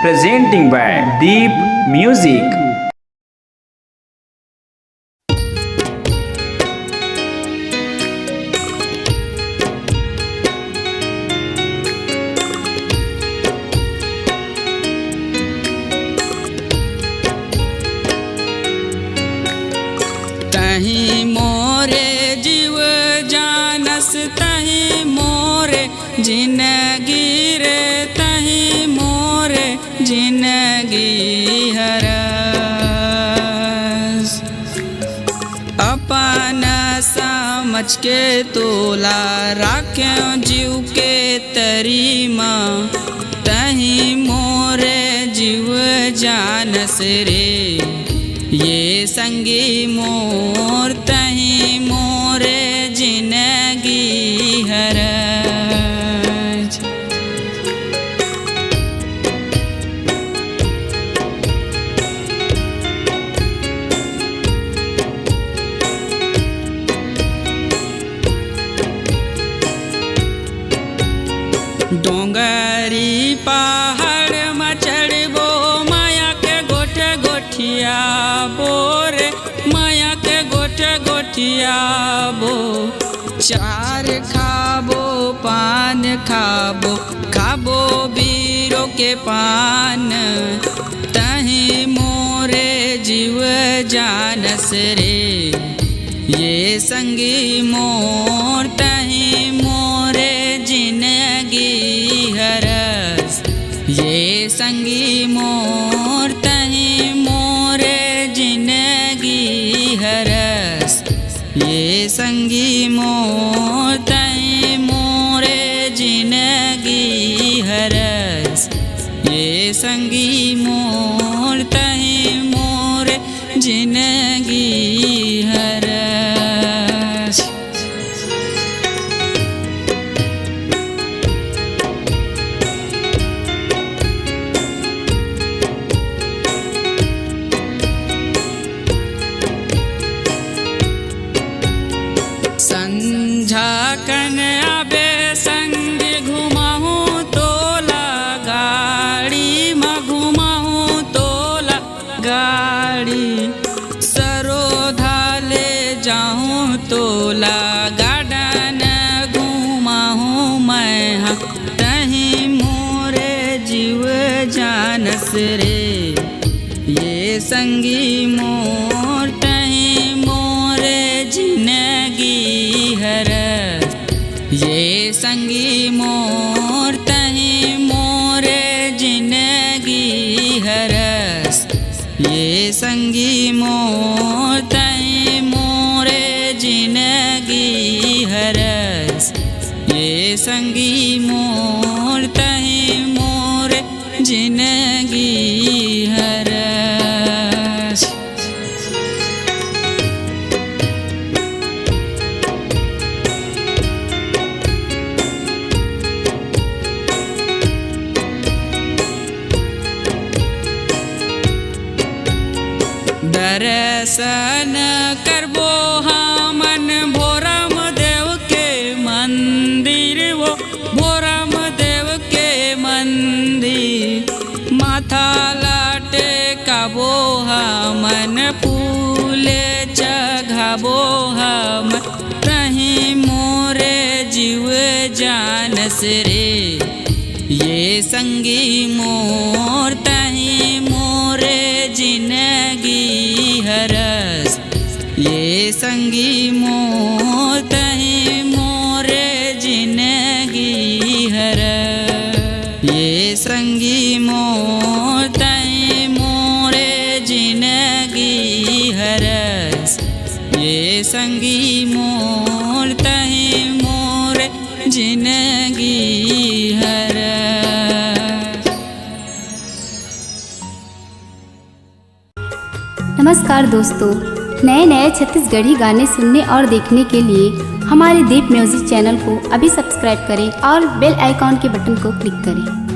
presenting by Deep Music. तहीं मोरे जीव जानस तहीं मोरे जिंदगी रे तहीं मोरे जिंदगी हरस अपन समझ के तोला राख्यों जीव के तरीमा तहीं मोरे जीव जानस रे ये संगी मोर तहीं मोरे जिंदगी हरज डोंगरी पहाड़ में चढ़बो माया के गोठे गोठिया बोरे माया के गोठे गोठिया बो चार खाबो पान खाबो खाबो बीरो के पान तहीं मोरे जीव जानस रे ये संगी मोर तहीं मोरे जिंदगी हरस ये संगी मोर तहीं मोरे जिंदगी हरस ये संगी मोर तहीं मोरे जिंदगी हरस ये संगी मोर तहीं मोरे जिंदगी हरस संझाकन आबे संग घुमाहूँ तोला गाड़ी में घुमाहूँ तोला गाड़ी सरोधा ले जाऊँ तोला गार्डन घुमाहूँ मैं तहीं मोरे जीव जानस रे ये संगी मोर तहीं मोरे जिंदगी हरस ये संगी मोर तहीं मोरे जिंदगी हरस ये संगी मोर तहीं मोरे जिंदगी हरस ये संगी मोर तहीं मोरे जिंदगी हरस दर्शन करबो हमन भोरम देव के मंदिर वो भोरम देव के मंदिर माथा लाटे काबो हमन फूले चघाबो हम तहीं मोरे जीव जानस रे ये संगी मोर तहीं मोरे जिंदगी हरस ये संगी मोर तहीं मोरे जिंदगी हरस ये संगी मोर तहीं मोरे जिंदगी हरस ये संगी मोर तहीं मोरे जिंदगी हरस। नमस्कार दोस्तों, नए नए छत्तीसगढ़ी गाने सुनने और देखने के लिए हमारे दीप म्यूजिक चैनल को अभी सब्सक्राइब करें और बेल आइकॉन के बटन को क्लिक करें।